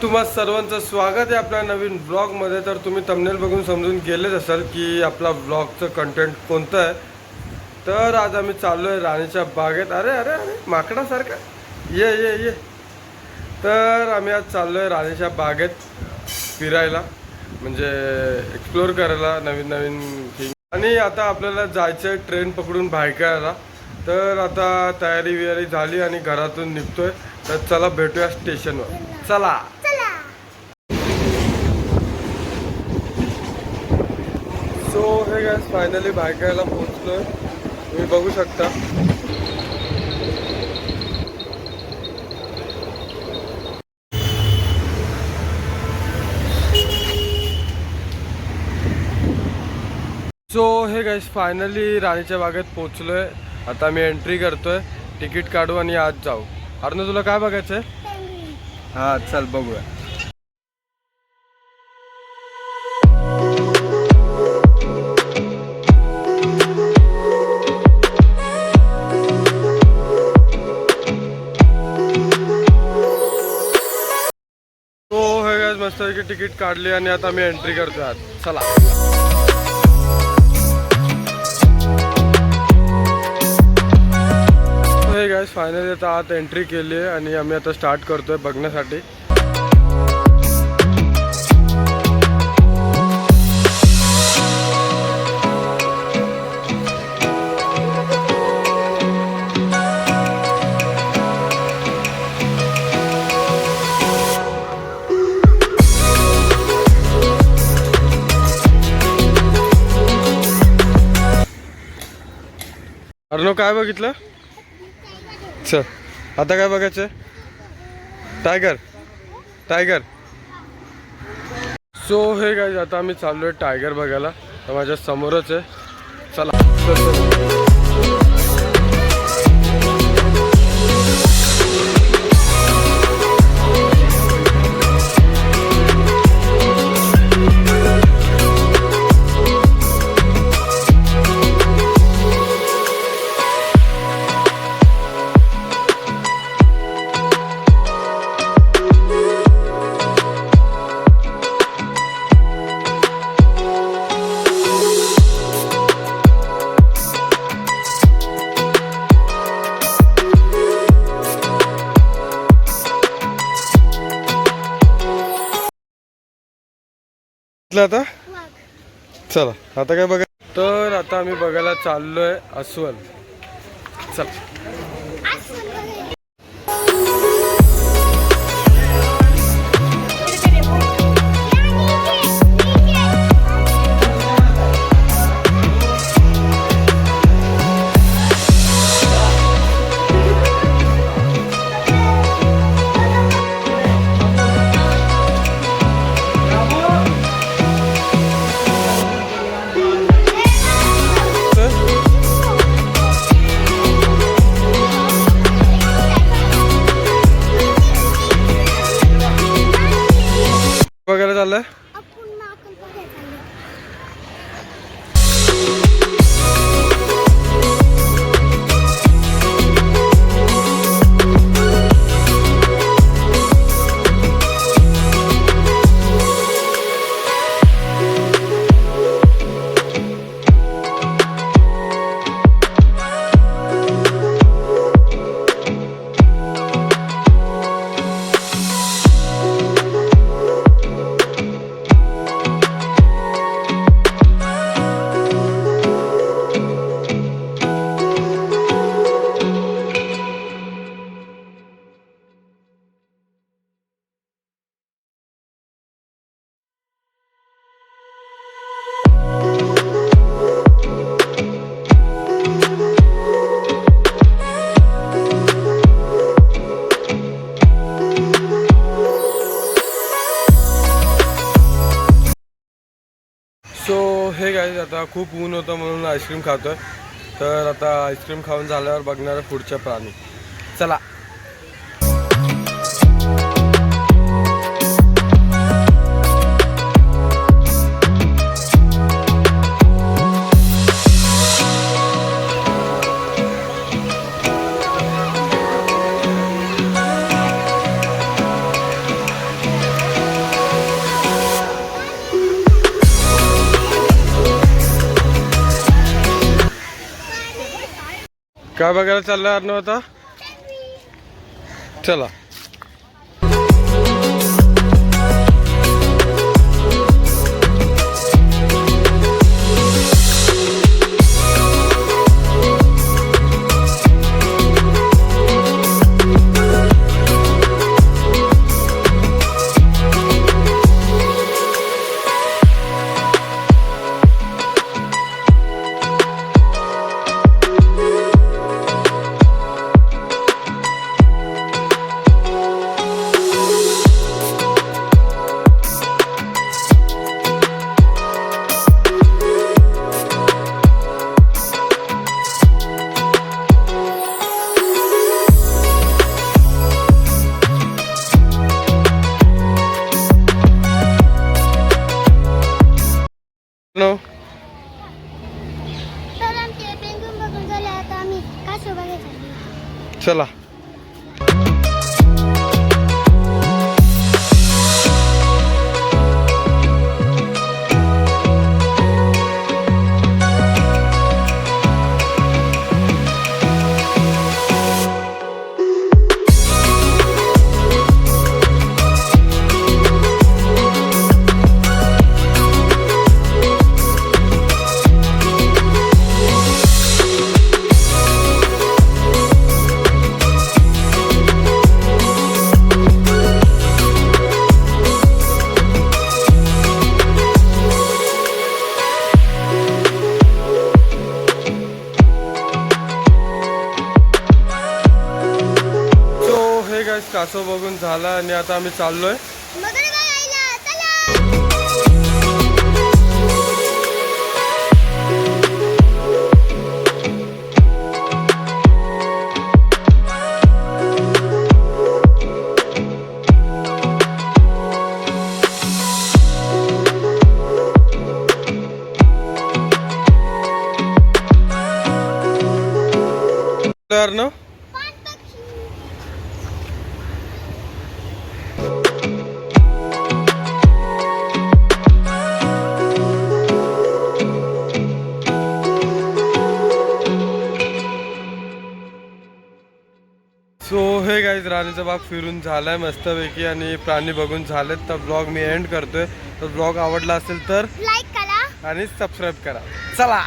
तुम्हा सर्वांचं स्वागत आहे आपल्या नवीन ब्लॉगमध्ये। तर तुम्ही थंबनेल बघून समजून गेलेच असाल की आपला ब्लॉगचं कंटेंट कोणतं आहे। तर आज आम्ही चाललो आहे राणीच्या बागेत। अरे अरे अरे माकडासारखा ये ये ये। तर आम्ही आज चाललो आहे राणीच्या बागेत फिरायला, म्हणजे एक्सप्लोर करायला नवीन नवीन थिंग। आणि आता आपल्याला जायचं आहे ट्रेन पकडून भायखळ्याला। तर आता तयारी वियारी झाली आणि घरातून निघतोय। तर चला भेटूया स्टेशनवर, चला। सो हे गाइस फायनली भायखळ्याला पोहोचलोय, तुम्ही बघू शकता। सो हे गाइस फायनली राणीच्या बागेत पोहोचलोय। आता मी एंट्री करतोय, तिकीट काढू आणि आज जाऊ। अरुण तुला काय बघायचंय? हा चल बघूया। तो हे गाइस मस्तपैकी तिकीट काढली आणि आता मी एंट्री करतोय आज, चला। हे गाइस फायनली आता आत एंट्री केली आहे आणि आम्ही आता स्टार्ट करतोय बघण्यासाठी। अर्णव काय बघितलं? चल आता काय बघायचं? Tiger tiger. So hey guys आता आम्ही चाललोय टायगर बघायला। तर माझ्या समोरच आहे, चला। आता चला आता काय बघा। तर आता आम्ही बघायला चाललोय अस्वल, चला। बघायला चाललंय। सो हे गाइस आता खूप ऊन होतं म्हणून आईस्क्रीम खातोय। तर आता आईस्क्रीम खाऊन झाल्यावर बघणार पुढच्या प्राणी, चला। काय बघायला चाललंय अर्णव आता? चला. तर आमचे पेंगुइन बघून झाले आता आम्ही कासव बघायचं. चला. कासव बघून झाला आणि आता आम्ही चाललोय मगर बघायला. चला. अर्णव सो हे गाईज राणीचा बाग फिरून झालाय मस्तपैकी आणि प्राणी बघून झालेत. तर ब्लॉग मी एंड करतोय. तर ब्लॉग आवडला असेल तर लाईक करा आणि सबस्क्राईब करा. चला.